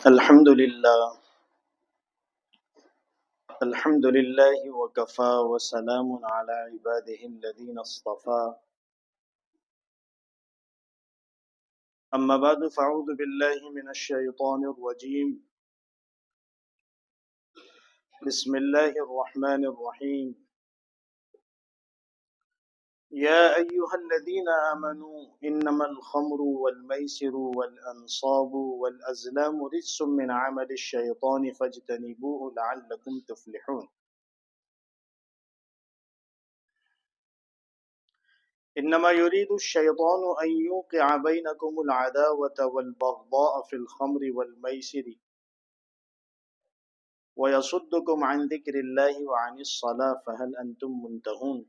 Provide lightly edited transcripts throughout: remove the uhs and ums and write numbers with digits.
الحمد للہ وکفا وسلام علی عباده الذین اصطفى اما بعد فاعوذ باللہ من الشیطان الرجیم بسم اللہ الرحمن الرحیم یا ایہا الذین آمنوا انما الخمر والمیسر والانصاب والازلام رجس من عمل الشیطان فاجتنبوه لعلکم تفلحون انما يريد الشيطان ان يوقع بينكم العداوة والبغضاء في الخمر والميسر ويصدكم عن ذكر الله وعن الصلاة فهل انتم منتهون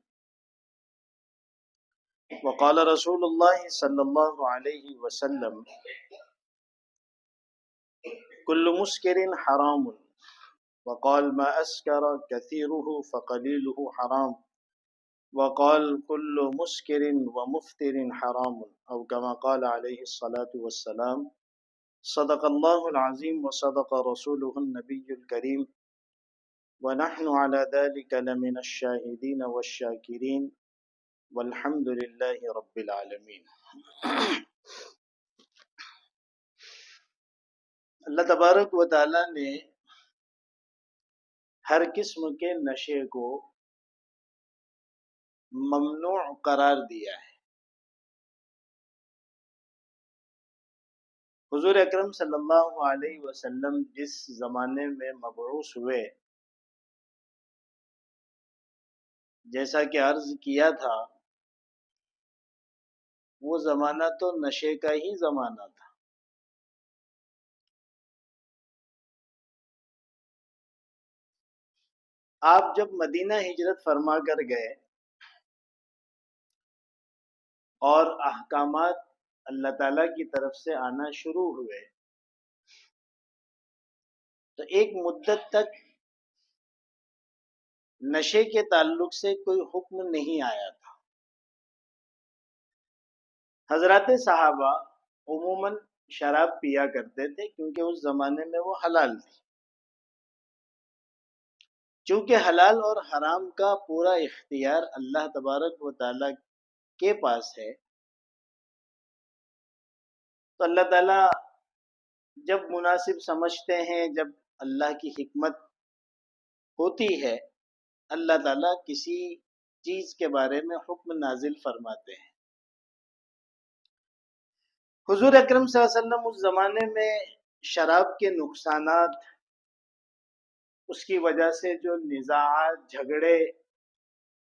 وقال رسول الله صلى الله عليه وسلم كل مسكر حرام وقال ما اسكر كثيره فقليله حرام وقال كل مسكر ومفتر حرام او كما قال عليه الصلاة والسلام صدق الله العظيم وصدق رسوله النبي الكريم ونحن على ذلك لمن الشاهدين والشاكرين والحمد لله رب العالمين۔ اللہ تبارک و تعالی نے ہر قسم کے نشے کو ممنوع قرار دیا ہے۔ حضور اکرم صلی اللہ علیہ وسلم جس زمانے میں مبعوث ہوئے، جیسا کہ عرض کیا تھا، وہ زمانہ تو نشے کا ہی زمانہ تھا۔ آپ جب مدینہ ہجرت فرما کر گئے اور احکامات اللہ تعالیٰ کی طرف سے آنا شروع ہوئے تو ایک مدت تک نشے کے تعلق سے کوئی حکم نہیں آیا تھا۔ حضرات صحابہ عموماً شراب پیا کرتے تھے کیونکہ اس زمانے میں وہ حلال تھی۔ چونکہ حلال اور حرام کا پورا اختیار اللہ تبارک و تعالیٰ کے پاس ہے، تو اللہ تعالیٰ جب مناسب سمجھتے ہیں، جب اللہ کی حکمت ہوتی ہے، اللہ تعالیٰ کسی چیز کے بارے میں حکم نازل فرماتے ہیں۔ حضور اکرم صلی اللہ علیہ وسلم اس زمانے میں شراب کے نقصانات، اس کی وجہ سے جو نزاعات، جھگڑے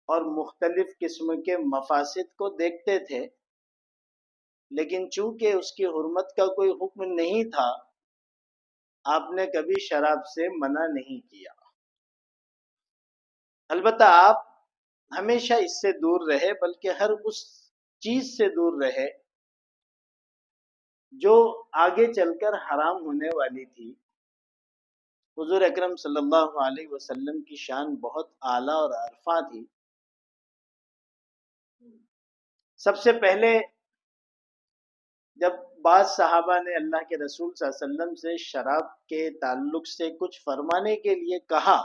اور مختلف قسم کے مفاسد کو دیکھتے تھے، لیکن چونکہ اس کی حرمت کا کوئی حکم نہیں تھا، آپ نے کبھی شراب سے منع نہیں کیا۔ البتہ آپ ہمیشہ اس سے دور رہے، بلکہ ہر اس چیز سے دور رہے جو آگے چل کر حرام ہونے والی تھی۔ حضور اکرم صلی اللہ علیہ وسلم کی شان بہت اعلیٰ اور عرفاں تھی۔ سب سے پہلے جب بعض صحابہ نے اللہ کے رسول صلی اللہ علیہ وسلم سے شراب کے تعلق سے کچھ فرمانے کے لیے کہا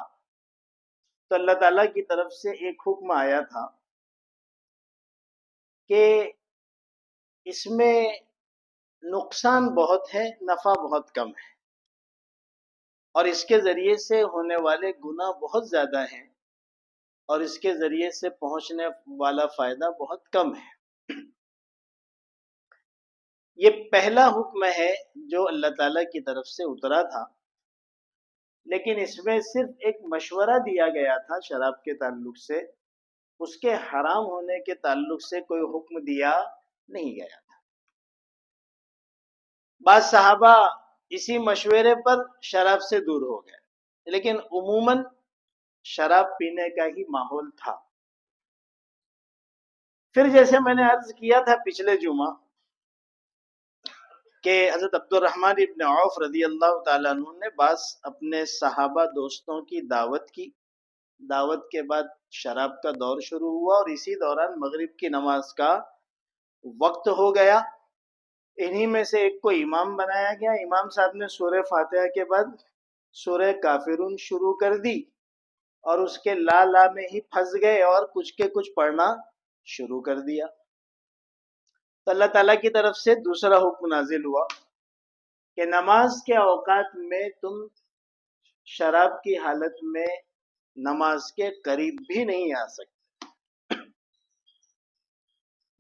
تو اللہ تعالیٰ کی طرف سے ایک حکم آیا تھا کہ اس میں نقصان بہت ہے، نفع بہت کم ہے، اور اس کے ذریعے سے ہونے والے گناہ بہت زیادہ ہیں، اور اس کے ذریعے سے پہنچنے والا فائدہ بہت کم ہے۔ یہ پہلا حکم ہے جو اللہ تعالیٰ کی طرف سے اترا تھا، لیکن اس میں صرف ایک مشورہ دیا گیا تھا شراب کے تعلق سے، اس کے حرام ہونے کے تعلق سے کوئی حکم دیا نہیں گیا تھا۔ بعض صحابہ اسی مشورے پر شراب سے دور ہو گئے، لیکن عموماً شراب پینے کا ہی ماحول تھا۔ پھر جیسے میں نے عرض کیا تھا پچھلے جمعہ کہ حضرت عبد الرحمن ابن عوف رضی اللہ تعالیٰ عنہ نے بعض اپنے صحابہ دوستوں کی دعوت کی، دعوت کے بعد شراب کا دور شروع ہوا، اور اسی دوران مغرب کی نماز کا وقت ہو گیا، انہی میں سے ایک کو امام بنایا گیا. امام صاحب نے سورہ فاتحہ کے بعد سورہ کافرون شروع کر دی اور اس کے لا لا میں ہی پھنس گئے اور کچھ کے کچھ پڑھنا شروع کر دیا. تو اللہ تعالیٰ کی طرف سے دوسرا حکم نازل ہوا کہ نماز کے اوقات میں تم شراب کی حالت میں نماز کے قریب بھی نہیں آ سکتے.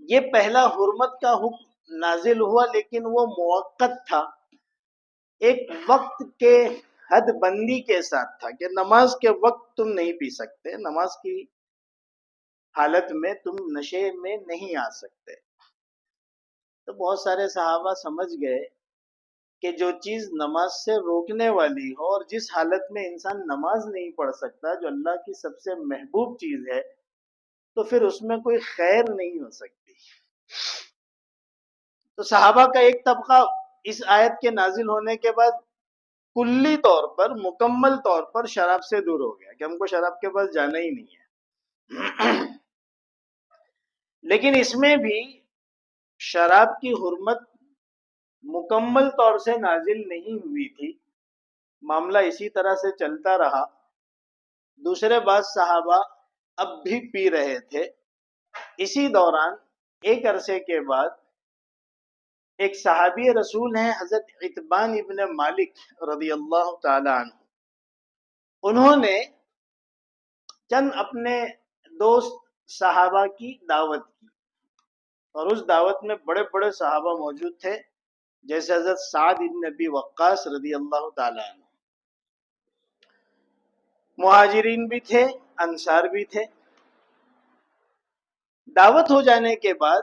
یہ پہلا حرمت کا حکم نازل ہوا لیکن وہ موقت تھا، ایک وقت کے حد بندی کے ساتھ تھا کہ نماز کے وقت تم نہیں پی سکتے، نماز کی حالت میں تم نشے میں نہیں آ سکتے. تو بہت سارے صحابہ سمجھ گئے کہ جو چیز نماز سے روکنے والی ہو اور جس حالت میں انسان نماز نہیں پڑھ سکتا، جو اللہ کی سب سے محبوب چیز ہے، تو پھر اس میں کوئی خیر نہیں ہو سکتی. تو صحابہ کا ایک طبقہ اس آیت کے نازل ہونے کے بعد کلی طور پر، مکمل طور پر شراب سے دور ہو گیا کہ ہم کو شراب کے پاس جانا ہی نہیں ہے. لیکن اس میں بھی شراب کی حرمت مکمل طور سے نازل نہیں ہوئی تھی، معاملہ اسی طرح سے چلتا رہا. دوسرے بعض صحابہ اب بھی پی رہے تھے. اسی دوران ایک عرصے کے بعد ایک صحابی رسول ہیں حضرت عتبان ابن مالک رضی اللہ تعالی عنہ، انہوں نے چند اپنے دوست صحابہ کی دعوت کی اور اس دعوت میں بڑے بڑے صحابہ موجود تھے جیسے حضرت سعد ابن ابی وقاص رضی اللہ تعالی عنہ. مہاجرین بھی تھے، انصار بھی تھے. دعوت ہو جانے کے بعد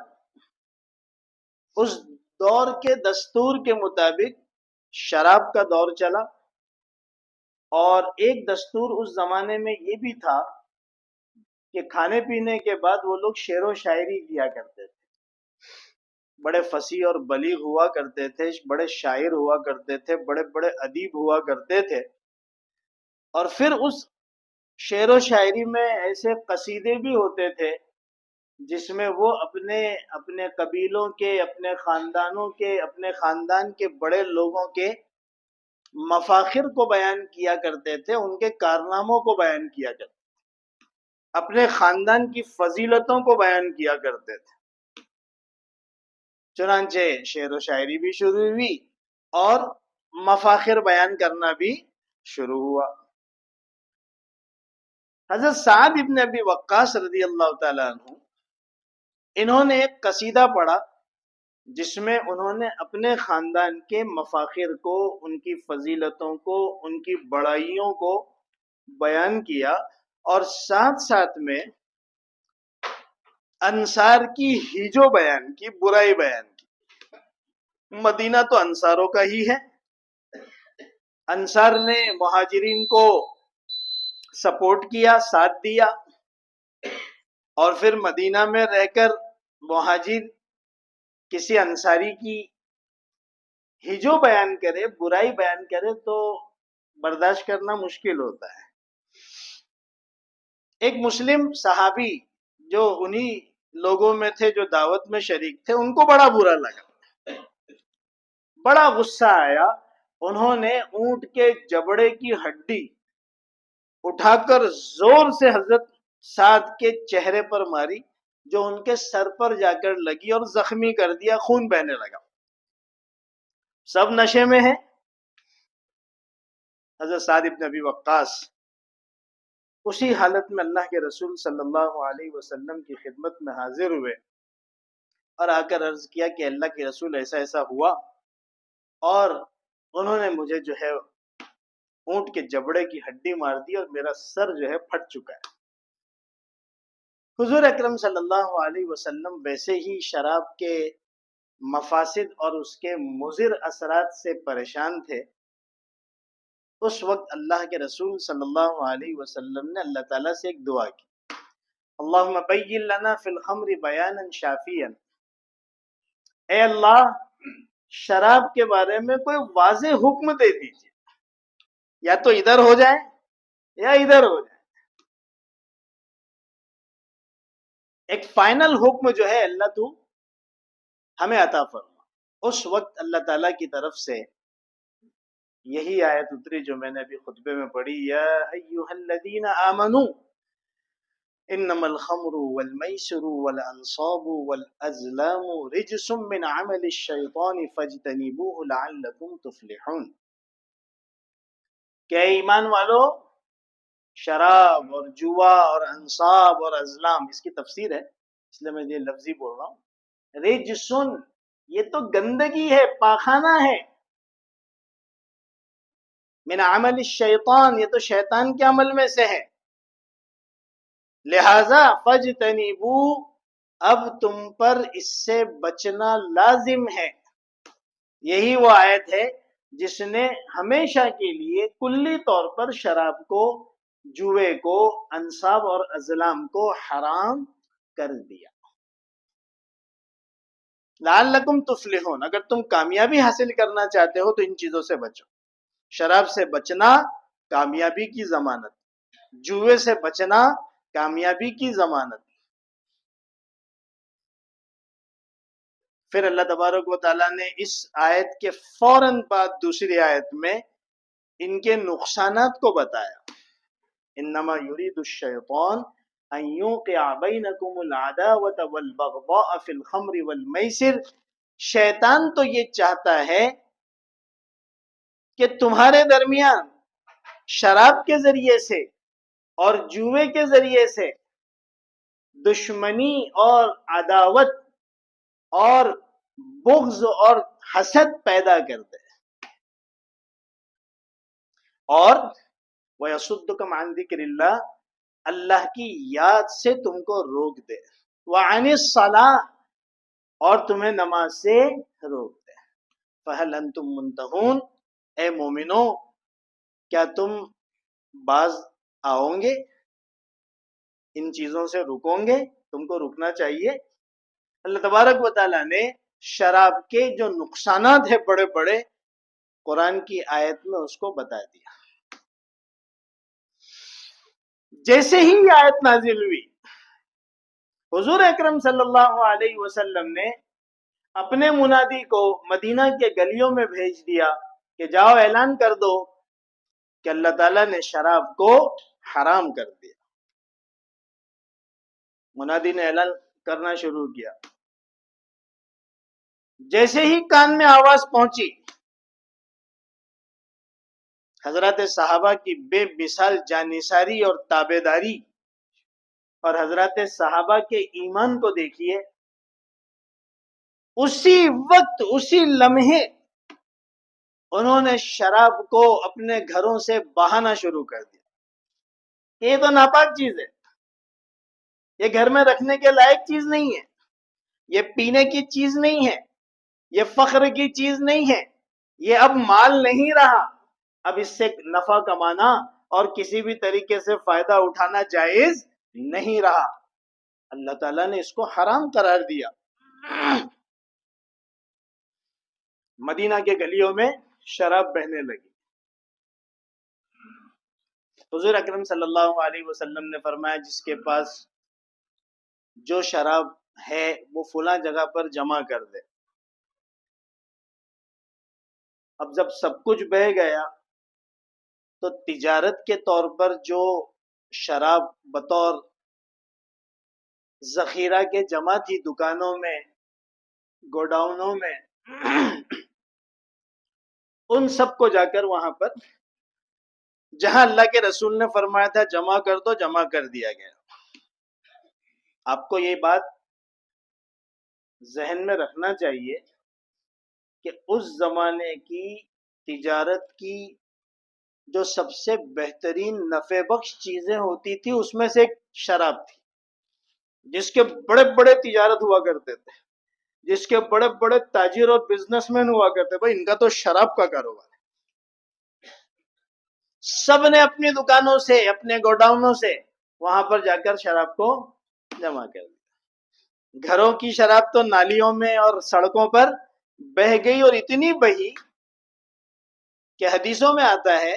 اس دور کے دستور کے مطابق شراب کا دور چلا، اور ایک دستور اس زمانے میں یہ بھی تھا کہ کھانے پینے کے بعد وہ لوگ شعر و شاعری کیا کرتے تھے. بڑے فصیح اور بلیغ ہوا کرتے تھے، بڑے شاعر ہوا کرتے تھے، بڑے بڑے ادیب ہوا کرتے تھے. اور پھر اس شعر و شاعری میں ایسے قصیدے بھی ہوتے تھے جس میں وہ اپنے قبیلوں کے، اپنے خاندانوں کے، اپنے خاندان کے بڑے لوگوں کے مفاخر کو بیان کیا کرتے تھے، ان کے کارناموں کو بیان کیا کرتے تھے، اپنے خاندان کی فضیلتوں کو بیان کیا کرتے تھے. چنانچہ شعر و شاعری بھی شروع ہوئی اور مفاخر بیان کرنا بھی شروع ہوا. حضرت سعد ابن ابی وقاص رضی اللہ تعالیٰ عنہ، انہوں نے ایک قصیدہ پڑھا جس میں انہوں نے اپنے خاندان کے مفاخر کو، ان کی فضیلتوں کو، ان کی بڑائیوں کو بیان کیا، اور ساتھ ساتھ میں انصار کی ہیجو بیان کی، برائی بیان کی. مدینہ تو انصاروں کا ہی ہے، انصار نے مہاجرین کو سپورٹ کیا، ساتھ دیا، اور پھر مدینہ میں رہ کر مہاجر کسی انصاری کی ہجو بیان کرے، برائی بیان کرے تو برداشت کرنا مشکل ہوتا ہے. ایک مسلم صحابی جو انہی لوگوں میں تھے جو دعوت میں شریک تھے، ان کو بڑا برا لگا، بڑا غصہ آیا. انہوں نے اونٹ کے جبڑے کی ہڈی اٹھا کر زور سے حضرت سعد کے چہرے پر ماری، جو ان کے سر پر جا کر لگی اور زخمی کر دیا، خون بہنے لگا. سب نشے میں ہیں. حضرت سعد ابن ابی وقاص اسی حالت میں اللہ کے رسول صلی اللہ علیہ وسلم کی خدمت میں حاضر ہوئے اور آ کر عرض کیا کہ اللہ کے رسول ایسا ایسا ہوا اور انہوں نے مجھے جو ہے اونٹ کے جبڑے کی ہڈی مار دی اور میرا سر جو ہے پھٹ چکا ہے. حضور اکرم صلی اللہ علیہ وسلم ویسے ہی شراب کے مفاسد اور اس کے مضر اثرات سے پریشان تھے. اس وقت اللہ کے رسول صلی اللہ علیہ وسلم نے اللہ تعالیٰ سے ایک دعا کی، اللہم بین لنا فی الخمر بیانا شافیا، اے اللہ شراب کے بارے میں کوئی واضح حکم دے دیجیے، یا تو ادھر ہو جائے یا ادھر ہو جائے. ایک فائنل حکم جو ہے اللہ تو ہمیں عطا فرما. اس وقت اللہ تعالیٰ کی طرف سے یہی آیت اتری جو میں نے ابھی خطبے میں پڑھی، یا ایھا الذین آمنوا انما الخمر والمیسر والانصاب والازلام رجس من عمل الشیطان فاجتنبوه لعلکم تفلحون، کہ ایمان والو، شراب اور جوا اور انصاب اور ازلام، اس کی تفسیر ہے اس لیے میں یہ لفظی بول رہا ہوں، رجسن، یہ تو گندگی ہے، پاخانہ ہے، من عمل الشیطان، یہ تو شیطان کے عمل میں سے ہے، لہذا فجتنبو، اب تم پر اس سے بچنا لازم ہے۔ یہی وہ آیت ہے جس نے ہمیشہ کے لیے کلی طور پر شراب کو، جوے کو، انصاب اور ازلام کو حرام کر دیا۔ لعلکم تفلحون، اگر تم کامیابی حاصل کرنا چاہتے ہو تو ان چیزوں سے بچو۔ شراب سے بچنا کامیابی کی ضمانت، جوے سے بچنا کامیابی کی ضمانت۔ پھر اللہ تبارک و تعالیٰ نے اس آیت کے فوراً بعد دوسری آیت میں ان کے نقصانات کو بتایا، انما یرید الشیطان ان یوقع بینکم العداوۃ والبغضاء فی الخمر والمیسر، شیطان تو یہ چاہتا ہے کہ تمہارے درمیان شراب کے ذریعے سے اور جوے کے ذریعے سے دشمنی اور عداوت اور بغض اور حسد پیدا کر دے، اور وَيَصُدُّكُمْ عَنْ ذِكْرِ اللَّهِ، اللہ کی یاد سے تم کو روک دے، وَعَنِ الصَّلَاةِ، اور تمہیں نماز سے روک دے۔ فَهَلْ أَنْتُمْ مُنْتَهُونَ، اے مومنو کیا تم باز آؤں گے، ان چیزوں سے رکوں گے، تم کو رکنا چاہیے۔ اللہ تبارک و تعالیٰ نے شراب کے جو نقصانات ہیں بڑے بڑے، قرآن کی آیت میں اس کو بتا دیا۔ جیسے ہی یہ آیت نازل ہوئی، حضور اکرم صلی اللہ علیہ وسلم نے اپنے منادی کو مدینہ کے گلیوں میں بھیج دیا کہ جاؤ اعلان کر دو کہ اللہ تعالیٰ نے شراب کو حرام کر دیا۔ منادی نے اعلان کرنا شروع کیا، جیسے ہی کان میں آواز پہنچی، حضرات صحابہ کی بے مثال جانثاری اور تابعداری، اور حضرات صحابہ کے ایمان کو دیکھیے، اسی وقت، اسی لمحے انہوں نے شراب کو اپنے گھروں سے بہانا شروع کر دیا۔ یہ تو ناپاک چیز ہے، یہ گھر میں رکھنے کے لائق چیز نہیں ہے، یہ پینے کی چیز نہیں ہے، یہ فخر کی چیز نہیں ہے، یہ اب مال نہیں رہا، اب اس سے نفع کمانا اور کسی بھی طریقے سے فائدہ اٹھانا جائز نہیں رہا۔ اللہ تعالیٰ نے اس کو حرام قرار دیا۔ مدینہ کے گلیوں میں شراب بہنے لگی۔ حضور اکرم صلی اللہ علیہ وسلم نے فرمایا، جس کے پاس جو شراب ہے وہ فلاں جگہ پر جمع کر دے۔ اب جب سب کچھ بہہ گیا تو تجارت کے طور پر جو شراب بطور ذخیرہ کے جمع تھی دکانوں میں، گوڈاؤنوں میں، ان سب کو جا کر وہاں پر جہاں اللہ کے رسول نے فرمایا تھا جمع کر دو، جمع کر دیا گیا۔ آپ کو یہ بات ذہن میں رکھنا چاہیے کہ اس زمانے کی تجارت کی جو سب سے بہترین نفع بخش چیزیں ہوتی تھی اس میں سے ایک شراب تھی، جس کے بڑے بڑے تجارت ہوا کرتے تھے، جس کے بڑے بڑے تاجر اور بزنس مین ہوا کرتے، بھائی ان کا تو شراب کا کاروبار ہے۔ سب نے اپنی دکانوں سے، اپنے گوڈاؤنوں سے وہاں پر جا کر شراب کو جمع کر دیا۔ گھروں کی شراب تو نالیوں میں اور سڑکوں پر بہہ گئی، اور اتنی بہی کہ حدیثوں میں آتا ہے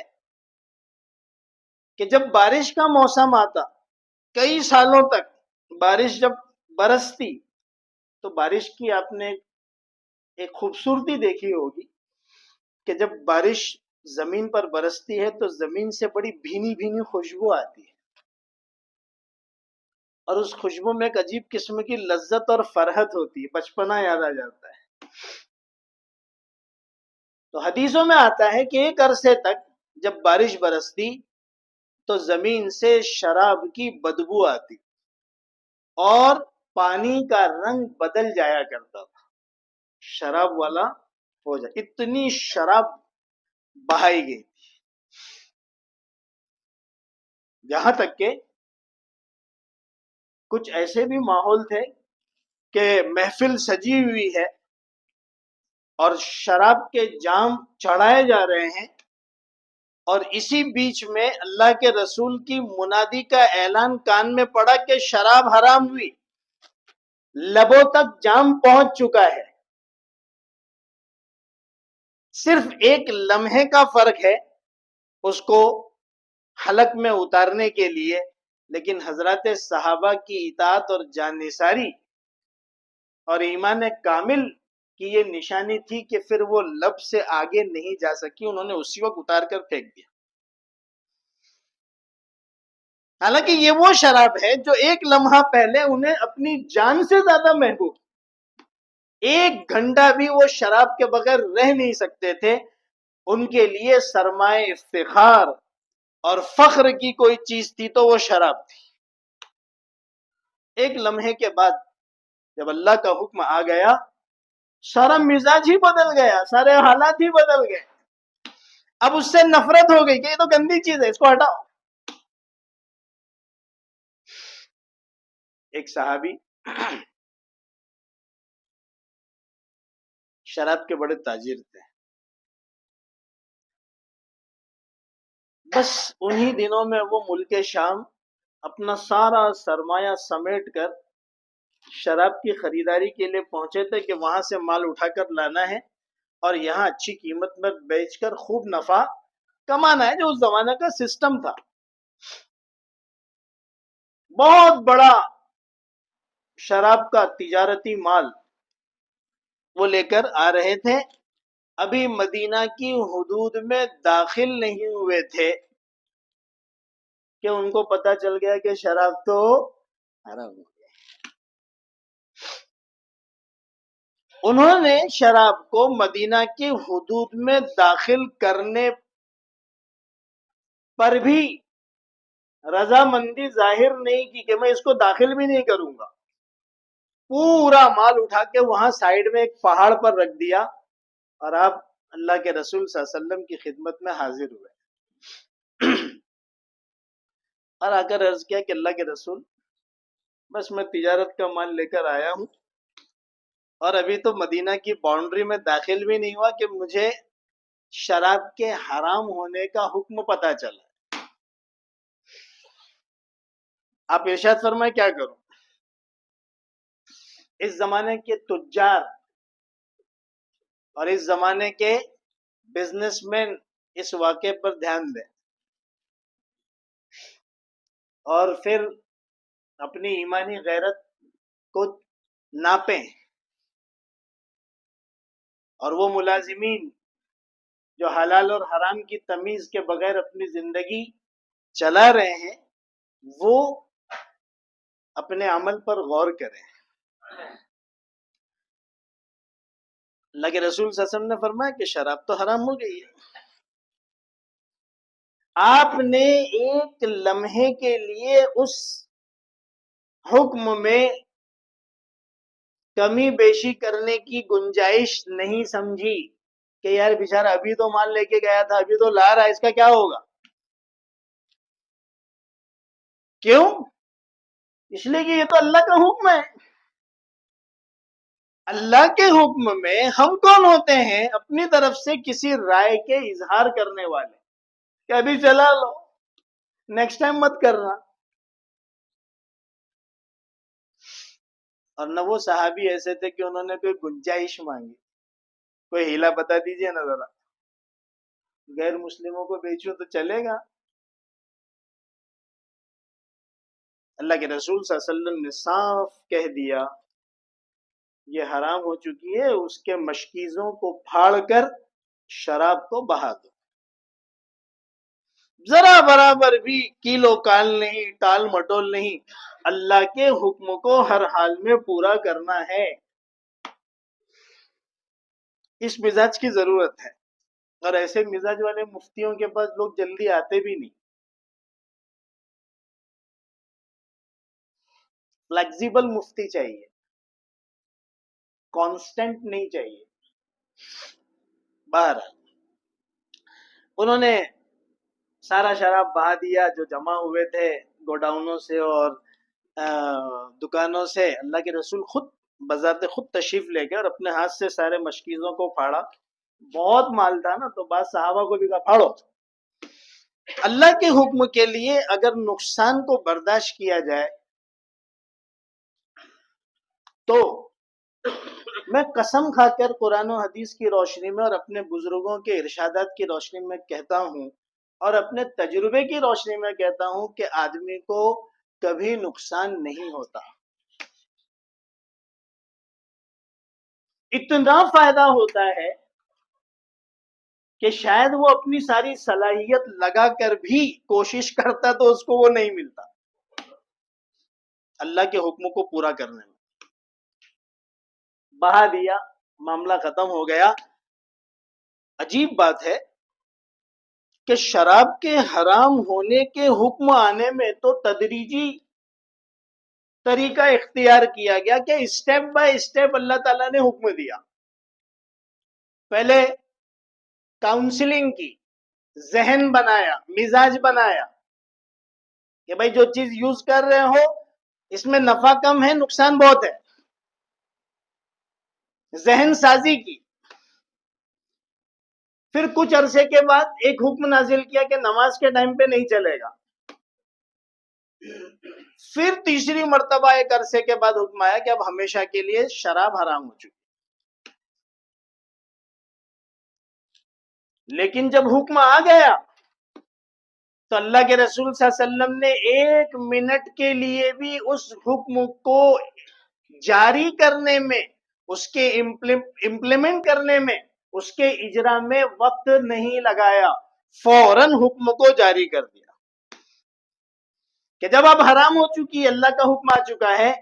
کہ جب بارش کا موسم آتا، کئی سالوں تک بارش جب برستی، تو بارش کی آپ نے ایک خوبصورتی دیکھی ہوگی کہ جب بارش زمین پر برستی ہے تو زمین سے بڑی بھینی بھینی خوشبو آتی ہے، اور اس خوشبو میں ایک عجیب قسم کی لذت اور فرحت ہوتی ہے، بچپنا یاد آ جاتا ہے۔ تو حدیثوں میں آتا ہے کہ ایک عرصے تک جب بارش برستی تو زمین سے شراب کی بدبو آتی اور پانی کا رنگ بدل جایا کرتا تھا، شراب والا ہو جائے، اتنی شراب بہائی گئی، یہاں تک کہ کچھ ایسے بھی ماحول تھے کہ محفل سجی ہوئی ہے اور شراب کے جام چڑھائے جا رہے ہیں، اور اسی بیچ میں اللہ کے رسول کی منادی کا اعلان کان میں پڑا کہ شراب حرام ہوئی، لبوں تک جام پہنچ چکا ہے، صرف ایک لمحے کا فرق ہے اس کو حلق میں اتارنے کے لیے، لیکن حضرات صحابہ کی اطاعت اور جانثاری اور ایمان کامل کی یہ نشانی تھی کہ پھر وہ لب سے آگے نہیں جا سکی، انہوں نے اسی وقت اتار کر پھینک دیا۔ حالانکہ یہ وہ شراب ہے جو ایک لمحہ پہلے انہیں اپنی جان سے زیادہ محبوب، ایک گھنٹہ بھی وہ شراب کے بغیر رہ نہیں سکتے تھے، ان کے لیے سرمایہ افتخار اور فخر کی کوئی چیز تھی تو وہ شراب تھی۔ ایک لمحے کے بعد جب اللہ کا حکم آ گیا، سارا مزاج ہی بدل گیا، سارے حالات ہی بدل گئے، اب اس سے نفرت ہو گئی کہ یہ تو گندی چیز ہے، اس کو ہٹاؤ۔ ایک صحابی شراب کے بڑے تاجر تھے، بس انہی دنوں میں وہ ملک شام اپنا سارا سرمایہ سمیٹ کر شراب کی خریداری کے لیے پہنچے تھے کہ وہاں سے مال اٹھا کر لانا ہے اور یہاں اچھی قیمت میں بیچ کر خوب نفع کمانا ہے، جو اس زمانے کا سسٹم تھا۔ بہت بڑا شراب کا تجارتی مال وہ لے کر آ رہے تھے، ابھی مدینہ کی حدود میں داخل نہیں ہوئے تھے کہ ان کو پتا چل گیا کہ شراب تو حرام ہو گیا۔ انہوں نے شراب کو مدینہ کی حدود میں داخل کرنے پر بھی رضامندی ظاہر نہیں کی کہ میں اس کو داخل بھی نہیں کروں گا، پورا مال اٹھا کے وہاں سائیڈ میں ایک پہاڑ پر رکھ دیا اور آپ اللہ کے رسول صلی اللہ علیہ وسلم کی خدمت میں حاضر ہوئے اور آ کر عرض کیا کہ اللہ کے رسول، بس میں تجارت کا مال لے کر آیا ہوں اور ابھی تو مدینہ کی باؤنڈری میں داخل بھی نہیں ہوا کہ مجھے شراب کے حرام ہونے کا حکم پتا چلا۔ آپ ارشاد فرمائے کیا کروں؟ اس زمانے کے تجار اور اس زمانے کے بزنس مین اس واقعے پر دھیان دیں اور پھر اپنی ایمانی غیرت کو ناپیں، اور وہ ملازمین جو حلال اور حرام کی تمیز کے بغیر اپنی زندگی چلا رہے ہیں وہ اپنے عمل پر غور کریں۔ اللہ کے رسول صلی اللہ علیہ وسلم نے فرمایا کہ شراب تو حرام ہو گئی ہے، آپ نے ایک لمحے کے لیے اس حکم میں کمی بیشی کرنے کی گنجائش نہیں سمجھی کہ یار بیچارہ ابھی تو مال لے کے گیا تھا، ابھی تو لا رہا ہے، اس کا کیا ہوگا؟ کیوں؟ اس لیے کہ یہ تو اللہ کا حکم ہے۔ اللہ کے حکم میں ہم کون ہوتے ہیں اپنی طرف سے کسی رائے کے اظہار کرنے والے کہ ابھی چلا لو، نیکسٹ ٹائم مت کرنا۔ اور نہ وہ صحابی ایسے تھے کہ انہوں نے کوئی گنجائش مانگی، کوئی ہیلا بتا دیجئے نا ذرا، غیر مسلموں کو بیچو تو چلے گا۔ اللہ کے رسول صلی اللہ علیہ وسلم نے صاف کہہ دیا یہ حرام ہو چکی ہے، اس کے مشکیزوں کو پھاڑ کر شراب کو بہا دو. ذرا برابر بھی کیلو کال نہیں، ٹال مٹول نہیں، اللہ کے حکم کو ہر حال میں پورا کرنا ہے. اس مزاج کی ضرورت ہے، اور ایسے مزاج والے مفتیوں کے پاس لوگ جلدی آتے بھی نہیں. فلیکسیبل مفتی چاہیے، کانسٹنٹ نہیں چاہیے. بہرحال انہوں نے سارا شراب بہا دیا جو جمع ہوئے تھے گوڈاؤنوں سے اور دکانوں سے. اللہ کے رسول خود بذات خود تشریف لے گئے اور اپنے ہاتھ سے سارے مشکیزوں کو پھاڑا. بہت مال تھا نا، تو بعض صحابہ کو بھی کہا پھاڑو. اللہ کے حکم کے لیے اگر نقصان کو برداشت کیا جائے تو میں قسم کھا کر قرآن و حدیث کی روشنی میں اور اپنے بزرگوں کے ارشادات کی روشنی میں کہتا ہوں، اور اپنے تجربے کی روشنی میں کہتا ہوں کہ آدمی کو کبھی نقصان نہیں ہوتا. اتنا فائدہ ہوتا ہے کہ شاید وہ اپنی ساری صلاحیت لگا کر بھی کوشش کرتا تو اس کو وہ نہیں ملتا اللہ کے حکم کو پورا کرنے میں. بہا دیا، معاملہ ختم ہو گیا. عجیب بات ہے کہ شراب کے حرام ہونے کے حکم آنے میں تو تدریجی طریقہ اختیار کیا گیا کہ اسٹیپ بائی اسٹیپ اللہ تعالیٰ نے حکم دیا. پہلے کاؤنسلنگ کی، ذہن بنایا، مزاج بنایا کہ بھائی جو چیز یوز کر رہے ہو اس میں نفع کم ہے، نقصان بہت ہے. ذہن سازی کی. پھر کچھ عرصے کے بعد ایک حکم نازل کیا کہ نماز کے ٹائم پہ نہیں چلے گا. پھر تیسری مرتبہ ایک عرصے کے بعد حکم آیا کہ اب ہمیشہ کے لیے شراب حرام ہو چکی. لیکن جب حکم آ گیا تو اللہ کے رسول صلی اللہ علیہ وسلم نے ایک منٹ کے لیے بھی اس حکم کو جاری کرنے میں، اس کے امپلیمنٹ کرنے میں، اس کے اجرا میں وقت نہیں لگایا. فوراً حکم کو جاری کر دیا کہ جب اب حرام ہو چکی، اللہ کا حکم آ چکا ہے،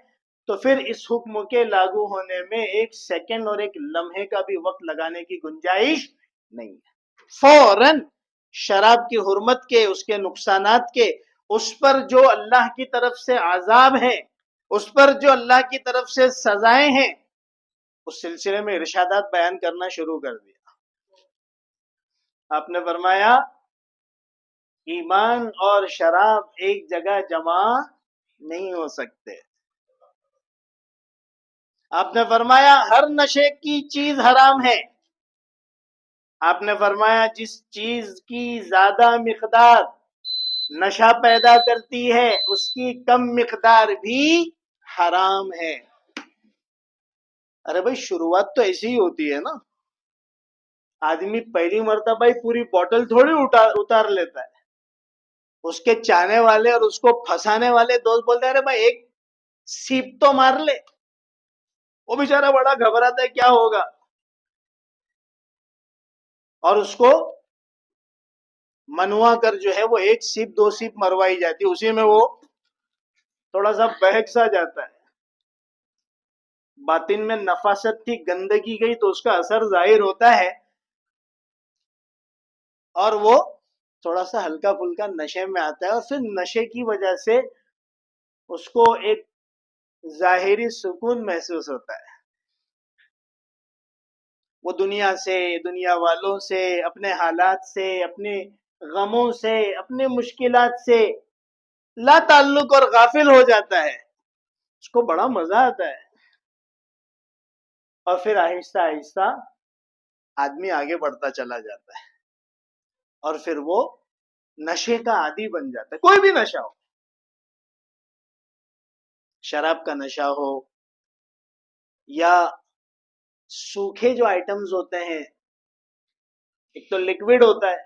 تو پھر اس حکم کے لاگو ہونے میں ایک سیکنڈ اور ایک لمحے کا بھی وقت لگانے کی گنجائش نہیں ہے. فوراً شراب کی حرمت کے، اس کے نقصانات کے، اس پر جو اللہ کی طرف سے عذاب ہے، اس پر جو اللہ کی طرف سے سزائیں ہیں، اس سلسلے میں ارشادات بیان کرنا شروع کر دیا. آپ نے فرمایا ایمان اور شراب ایک جگہ جمع نہیں ہو سکتے. آپ نے فرمایا ہر نشے کی چیز حرام ہے. آپ نے فرمایا جس چیز کی زیادہ مقدار نشہ پیدا کرتی ہے اس کی کم مقدار بھی حرام ہے. ارے بھائی شروعات تو ایسی ہی ہوتی ہے نا. آدمی پہلی مرتبہ ہی پوری بوٹل تھوڑی اتار لیتا ہے. اس کے چاہنے والے اور اس کو پھنسانے والے دوست بولتے ہیں ارے بھائی ایک سیپ تو مار لے. وہ بیچارہ بڑا گھبراتا ہے کیا ہوگا، اور اس کو منوا کر جو ہے وہ ایک سیپ دو سیپ مروائی جاتی، اسی میں وہ تھوڑا سا بہک سا جاتا ہے. باطن میں نفاست کی گندگی گئی تو اس کا اثر ظاہر ہوتا ہے، اور وہ تھوڑا سا ہلکا پھلکا نشے میں آتا ہے، اور پھر نشے کی وجہ سے اس کو ایک ظاہری سکون محسوس ہوتا ہے. وہ دنیا سے، دنیا والوں سے، اپنے حالات سے، اپنے غموں سے، اپنے مشکلات سے لا تعلق اور غافل ہو جاتا ہے. اس کو بڑا مزہ آتا ہے، اور پھر آہستہ آہستہ آدمی آگے بڑھتا چلا جاتا ہے، اور پھر وہ نشے کا عادی بن جاتا ہے. کوئی بھی نشہ ہو، شراب کا نشہ ہو یا سوکھے جو آئٹمز ہوتے ہیں، ایک تو لیکوڈ ہوتا ہے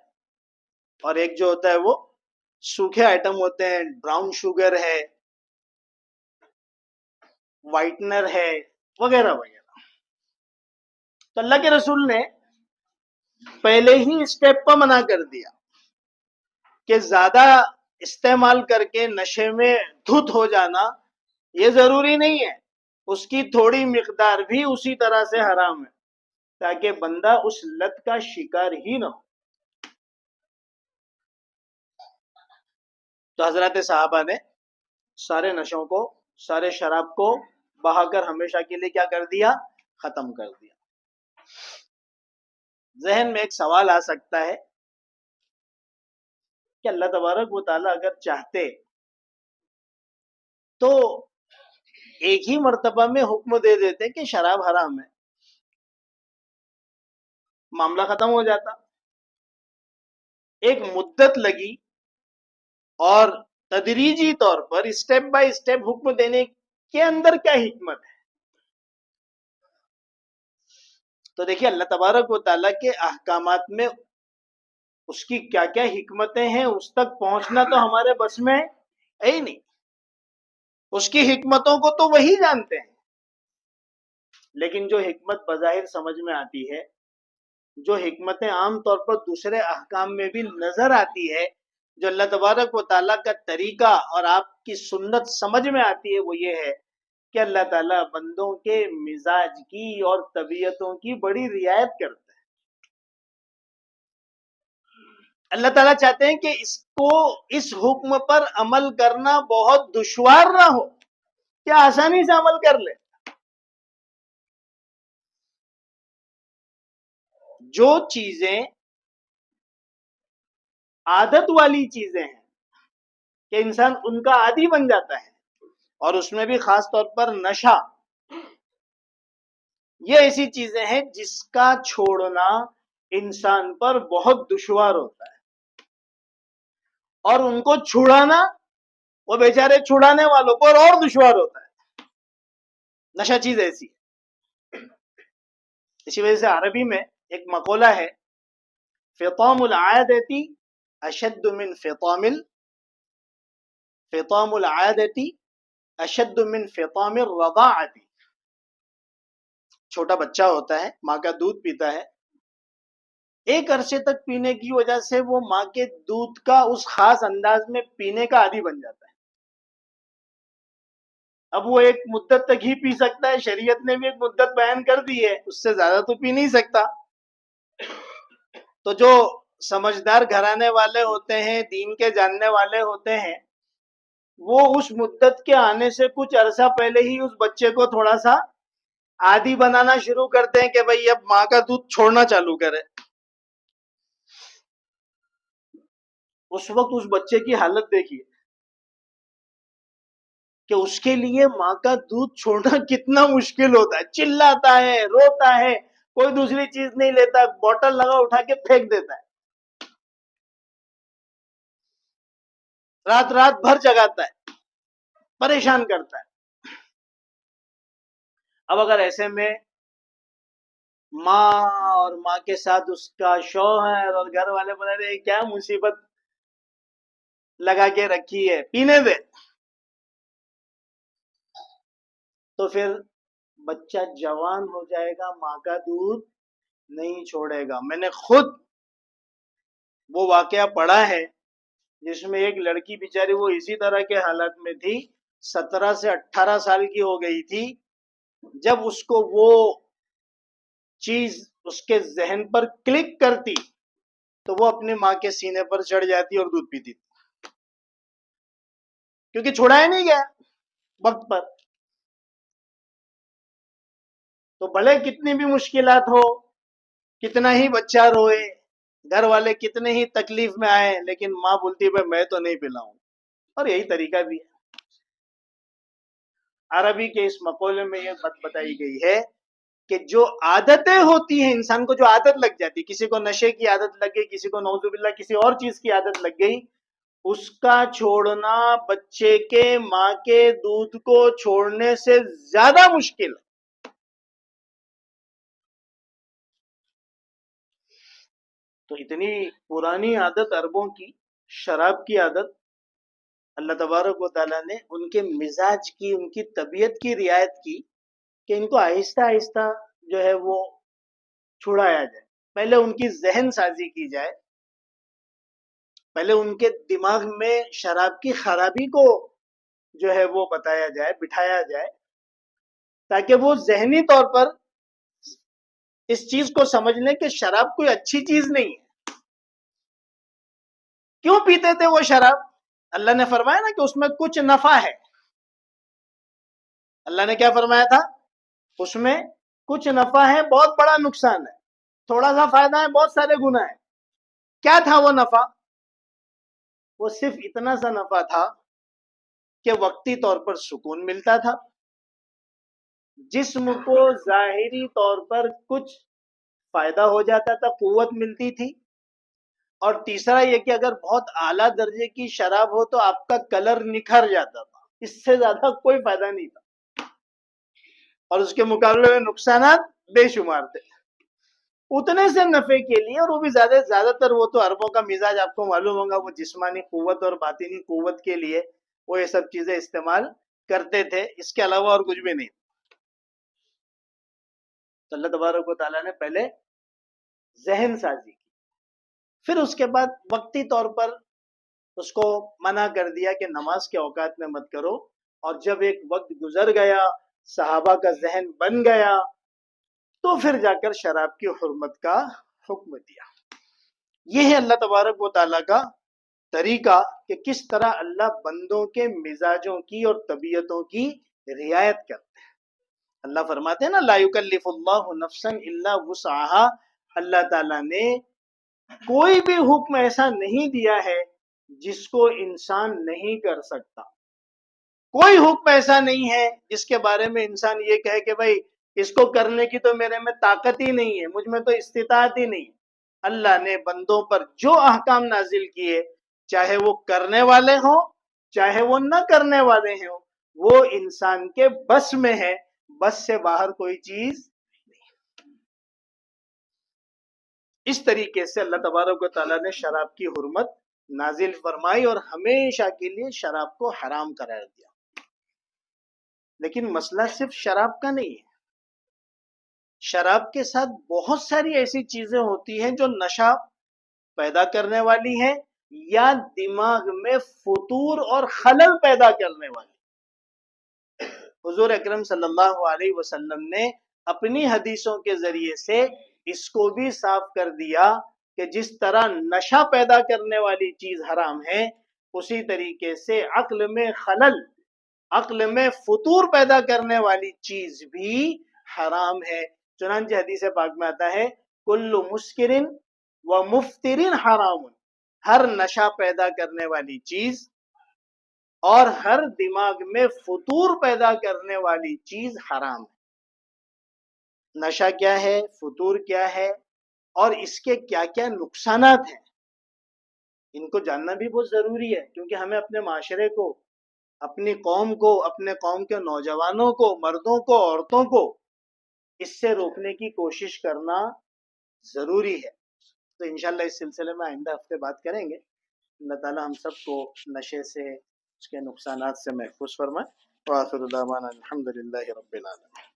اور ایک جو ہوتا ہے وہ سوکھے آئٹم ہوتے ہیں. براؤن شوگر ہے، وائٹنر ہے، وغیرہ وغیرہ. تو اللہ کے رسول نے پہلے ہی اسٹیپ پر منع کر دیا کہ زیادہ استعمال کر کے نشے میں دھت ہو جانا یہ ضروری نہیں ہے، اس کی تھوڑی مقدار بھی اسی طرح سے حرام ہے، تاکہ بندہ اس لت کا شکار ہی نہ ہو۔ تو حضرات صحابہ نے سارے نشوں کو، سارے شراب کو بہا کر ہمیشہ کے لیے کیا کر دیا؟ ختم کر دیا۔ ذہن میں ایک سوال آ سکتا ہے کہ اللہ تبارک و تعالیٰ اگر چاہتے تو ایک ہی مرتبہ میں حکم دے دیتے کہ شراب حرام ہے، معاملہ ختم ہو جاتا۔ ایک مدت لگی اور تدریجی طور پر اسٹیپ بائی اسٹیپ حکم دینے کے اندر کیا حکمت ہے؟ تو دیکھیے اللہ تبارک و تعالیٰ کے احکامات میں اس کی کیا کیا حکمتیں ہیں، اس تک پہنچنا تو ہمارے بس میں ہے ہی نہیں۔ اس کی حکمتوں کو تو وہی جانتے ہیں، لیکن جو حکمت بظاہر سمجھ میں آتی ہے، جو حکمتیں عام طور پر دوسرے احکام میں بھی نظر آتی ہے، جو اللہ تبارک و تعالیٰ کا طریقہ اور آپ کی سنت سمجھ میں آتی ہے، وہ یہ ہے کہ اللہ تعالیٰ بندوں کے مزاج کی اور طبیعتوں کی بڑی رعایت کرتا ہے۔ اللہ تعالیٰ چاہتے ہیں کہ اس کو، اس حکم پر عمل کرنا بہت دشوار نہ ہو، کیا آسانی سے عمل کر لے۔ جو چیزیں عادت والی چیزیں ہیں کہ انسان ان کا عادی بن جاتا ہے، اور اس میں بھی خاص طور پر نشہ، یہ ایسی چیزیں ہیں جس کا چھوڑنا انسان پر بہت دشوار ہوتا ہے، اور ان کو چھڑانا وہ بیچارے چھڑانے والوں پر اور دشوار ہوتا ہے۔ نشہ چیز ایسی ہے۔ اسی وجہ سے عربی میں ایک مقولہ ہے، فطام العادتی اشد من فطام العادتی اشد من فطام الرضاعتی۔ چھوٹا بچہ ہوتا ہے، ماں کا دودھ پیتا ہے، ایک عرصے تک پینے کی وجہ سے وہ ماں کے دودھ کا اس خاص انداز میں پینے کا عادی بن جاتا ہے۔ اب وہ ایک مدت تک ہی پی سکتا ہے، شریعت نے بھی ایک مدت بیان کر دی ہے، اس سے زیادہ تو پی نہیں سکتا۔ تو جو سمجھدار گھرانے والے ہوتے ہیں، دین کے جاننے والے ہوتے ہیں، وہ اس مدت کے آنے سے کچھ عرصہ پہلے ہی اس بچے کو تھوڑا سا عادی بنانا شروع کرتے ہیں کہ بھئی اب ماں کا دودھ چھوڑنا چالو کرے۔ اس وقت اس بچے کی حالت دیکھیے کہ اس کے لیے ماں کا دودھ چھوڑنا کتنا مشکل ہوتا ہے، چلاتا ہے، روتا ہے، کوئی دوسری چیز نہیں لیتا، بوتل لگا اٹھا کے پھینک دیتا ہے، رات رات بھر جگاتا ہے، پریشان کرتا ہے۔ اب اگر ایسے میں ماں اور ماں کے ساتھ اس کا شوہر اور گھر والے بولے رہے کیا مصیبت لگا کے رکھی ہے، پینے دے، تو پھر بچہ جوان ہو جائے گا، ماں کا دودھ نہیں چھوڑے گا۔ میں نے خود وہ واقعہ پڑھا ہے جس میں ایک لڑکی بیچاری وہ اسی طرح کے حالات میں تھی، 17 سے 18 سال کی ہو گئی تھی، جب اس کو وہ چیز اس کے ذہن پر کلک کرتی تو وہ اپنی ماں کے سینے پر چڑھ جاتی اور دودھ پیتی تھی، کیونکہ چھڑایا نہیں گیا وقت پر۔ تو بھلے کتنی بھی مشکلات ہو، کتنا ہی بچہ روئے، گھر والے کتنے ہی تکلیف میں آئے، لیکن ماں بولتی ہے میں تو نہیں پلاؤں، اور یہی طریقہ بھی ہے۔ عربی کے اس مقولے میں یہ بات بتائی گئی ہے کہ جو عادتیں ہوتی ہیں، انسان کو جو عادت لگ جاتی، کسی کو نشے کی عادت لگ گئی، کسی کو نعوذ باللہ کسی اور چیز کی عادت لگ گئی، اس کا چھوڑنا بچے کے ماں کے دودھ کو چھوڑنے سے زیادہ مشکل ہے۔ تو اتنی پرانی عادت عربوں کی، شراب کی عادت، اللہ تبارک و تعالیٰ نے ان کے مزاج کی، ان کی طبیعت کی رعایت کی کہ ان کو آہستہ آہستہ جو ہے وہ چھڑایا جائے، پہلے ان کی ذہن سازی کی جائے، پہلے ان کے دماغ میں شراب کی خرابی کو جو ہے وہ بتایا جائے، بٹھایا جائے، تاکہ وہ ذہنی طور پر اس چیز کو سمجھ لیں کہ شراب کوئی اچھی چیز نہیں ہے۔ کیوں پیتے تھے وہ شراب؟ اللہ نے فرمایا نا کہ اس میں کچھ نفع ہے۔ اللہ نے کیا فرمایا تھا؟ اس میں کچھ نفع ہے، بہت بڑا نقصان ہے، تھوڑا سا فائدہ ہے، بہت سارے گناہ ہیں۔ کیا تھا وہ نفع؟ وہ صرف اتنا سا نفع تھا کہ وقتی طور پر سکون ملتا تھا، جسم کو ظاہری طور پر کچھ فائدہ ہو جاتا تھا، قوت ملتی تھی، اور تیسرا یہ کہ اگر بہت اعلیٰ درجے کی شراب ہو تو آپ کا کلر نکھر جاتا تھا، اس سے زیادہ کوئی فائدہ نہیں تھا، اور اس کے مقابلے میں نقصانات بے شمار تھے۔ اتنے سے نفع کے لیے، اور وہ بھی زیادہ تر وہ تو عربوں کا مزاج آپ کو معلوم ہوگا، وہ جسمانی قوت اور باطنی قوت کے لیے وہ یہ سب چیزیں استعمال کرتے تھے، اس کے علاوہ اور کچھ بھی نہیں۔ تو اللہ تبارک و تعالیٰ نے پہلے ذہن سازی کی، پھر اس کے بعد وقتی طور پر اس کو منع کر دیا کہ نماز کے اوقات میں مت کرو، اور جب ایک وقت گزر گیا، صحابہ کا ذہن بن گیا، تو پھر جا کر شراب کی حرمت کا حکم دیا۔ یہ ہے اللہ تبارک و تعالیٰ کا طریقہ کہ کس طرح اللہ بندوں کے مزاجوں کی اور طبیعتوں کی رعایت کرتے ہیں۔ اللہ فرماتے ہیں نا، لا یکلف اللہ نفسا الا وسعها، اللہ تعالیٰ نے کوئی بھی حکم ایسا نہیں دیا ہے جس کو انسان نہیں کر سکتا۔ کوئی حکم ایسا نہیں ہے جس کے بارے میں انسان یہ کہے کہ بھائی اس کو کرنے کی تو میرے میں طاقت ہی نہیں ہے، مجھ میں تو استطاعت ہی نہیں۔ اللہ نے بندوں پر جو احکام نازل کیے، چاہے وہ کرنے والے ہوں چاہے وہ نہ کرنے والے ہوں، وہ انسان کے بس میں ہے، بس سے باہر کوئی چیز نہیں۔ اس طریقے سے اللہ تبارک و تعالیٰ نے شراب کی حرمت نازل فرمائی اور ہمیشہ کے لیے شراب کو حرام قرار دیا۔ لیکن مسئلہ صرف شراب کا نہیں ہے، شراب کے ساتھ بہت ساری ایسی چیزیں ہوتی ہیں جو نشہ پیدا کرنے والی ہیں یا دماغ میں فطور اور خلل پیدا کرنے والی۔ حضور اکرم صلی اللہ علیہ وسلم نے اپنی حدیثوں کے ذریعے سے اس کو بھی صاف کر دیا کہ جس طرح نشہ پیدا کرنے والی چیز حرام ہے، اسی طریقے سے عقل میں خلل، عقل میں فطور پیدا کرنے والی چیز بھی حرام ہے۔ چنانچہ حدیث پاک میں آتا ہے، کل مسکرن و مفترن حرام، ہر نشہ پیدا کرنے والی چیز اور ہر دماغ میں فطور پیدا کرنے والی چیز حرام ہے۔ نشہ کیا ہے، فطور کیا ہے، اور اس کے کیا کیا نقصانات ہیں، ان کو جاننا بھی بہت ضروری ہے، کیونکہ ہمیں اپنے معاشرے کو، اپنی قوم کو، اپنے قوم کے نوجوانوں کو، مردوں کو، عورتوں کو اس سے روکنے کی کوشش کرنا ضروری ہے۔ تو انشاءاللہ اس سلسلے میں آئندہ ہفتے بات کریں گے۔ اللہ تعالی ہم سب کو نشے سے، اس کے نقصانات سے محفوظ فرمائے۔ وآخر دعوانا الحمدللہ رب العالمین۔